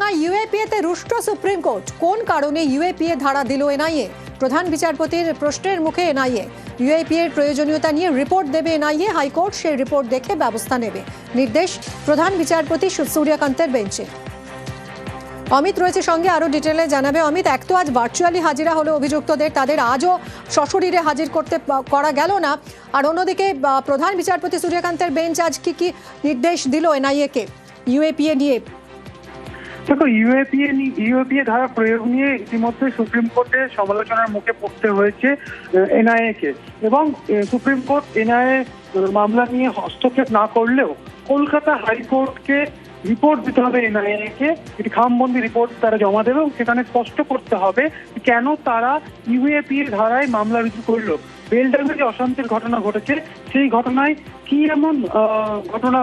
বেলডাঙ্গা ইউএপিএতে রুষ্ট supreme court, কোন কারণে ইউএপিএ ধারা দিল এনআইএ? প্রধান বিচারপতির প্রশ্নের মুখে এনআইএ। ইউএপিএর প্রয়োজনীয়তা নিয়ে রিপোর্ট দেবে এনআইএ, হাইকোর্ট সেই রিপোর্ট দেখে ব্যবস্থা নেবে, নির্দেশ প্রধান বিচারপতি সূর্যকান্তের বেঞ্চে। অমিত রয়েছে সঙ্গে, আরো ডিটেলে জানাবে। অমিত, এক তো আজ ভার্চুয়ালি হাজিরা হলো অভিযুক্তদের, তাদের আজও সশরীরে হাজির করা গেল না, আর অন্যদিকে প্রধান বিচারপতি সূর্যকান্তের বেঞ্চ আজ কি নির্দেশ দিল এনআইএ কে ইউএপিএ নিয়ে? দেখো, ইউএপিএ ধারা প্রয়োগ নিয়ে ইতিমধ্যে সুপ্রিম কোর্টে সমালোচনার মুখে পড়তে হয়েছে এনআইএ কে, এবং সুপ্রিম কোর্ট এনআইএ মামলা নিয়ে হস্তক্ষেপ না করলেও কলকাতা হাইকোর্টকে রিপোর্ট দিতে হবে এনআইএ কে। একটি খামবন্দি রিপোর্ট তারা জমা দেবে এবং সেখানে স্পষ্ট করতে হবে কেন তারা ইউএপিএ ধারায় মামলা রুজু করলো। বেলডাঙ্গা যে অশান্তির ঘটনা ঘটেছে, সেই ঘটনায় কি এমন ঘটনা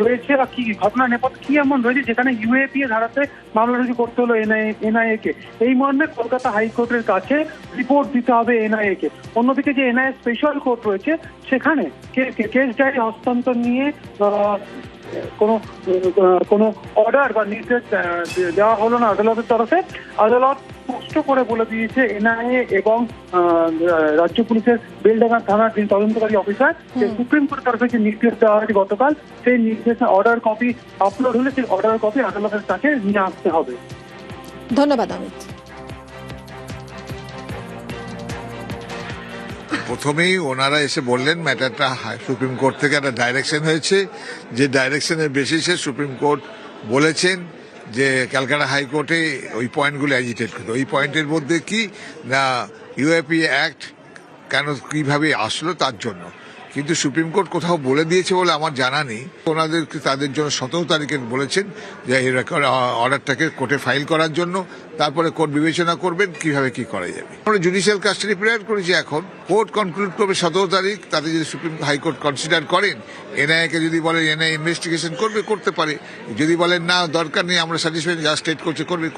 রয়েছে বা কি ঘটনা নেপথ্যে কি এমন রয়েছে যেখানে ইউএপিএ ধারাতে মামলা রুজু করতে হলো এনআইএ কে। এই মর্মে কলকাতা হাইকোর্টের কাছে রিপোর্ট দিতে হবে এনআইএ কে। অন্যদিকে যে এনআইএ স্পেশাল কোর্ট রয়েছে, সেখানে কেস ডায়েরি হস্তান্তর নিয়ে কোনো অর্ডার বা নির্দেশ দেওয়া হলো না আদালতের তরফে। আদালত স্পষ্ট করে বলে দিয়েছে এনআইএ এবং রাজ্য পুলিশের বেলডাঙ্গা থানার যিনি তদন্তকারী অফিসার, যে সুপ্রিম কোর্টের তরফে যে নির্দেশ দেওয়া হয়েছে গতকাল, সেই নির্দেশ অর্ডার কপি আপলোড হলে সেই অর্ডার কপি আদালতের কাছে নিয়ে আসতে হবে। ধন্যবাদ অমিত। প্রথমেই ওনারা এসে বললেন ম্যাটারটা সুপ্রিম কোর্ট থেকে একটা ডাইরেকশন হয়েছে, যে ডাইরেকশনের বেসিসে সুপ্রিম কোর্ট বলেছেন যে ক্যালকাটা হাইকোর্টে ওই পয়েন্টগুলো অ্যাজিটেট করতে। ওই পয়েন্টের মধ্যে কি না, ইউএপিএ অ্যাক্ট কেন কিভাবে আসলো তার জন্য। কিন্তু সুপ্রিম কোর্ট কোথাও বলে দিয়েছে বলে আমার জানা নেই। ওনাদেরকে তাদের জন্য 17 তারিখে বলেছেন যে এই অর্ডারটাকে কোর্টে ফাইল করার জন্য, তারপরে কোর্ট বিবেচনা করবেন কিভাবে কি করা যাবে। আমরা জুডিশিয়াল কাস্টাডি প্রেয়ার করেছি, এখন কোর্ট কনক্লুড করবে 17 তারিখ। তাতে যদি সুপ্রিম হাইকোর্ট কনসিডার করেন, এনআইএ কে যদি বলেন এনআইএ ইনভেস্টিগেশন করবে, করতে পারে। যদি বলেন না দরকার নেই, আমরা স্যাটিসফাইড, যা স্টেট করছে করবে।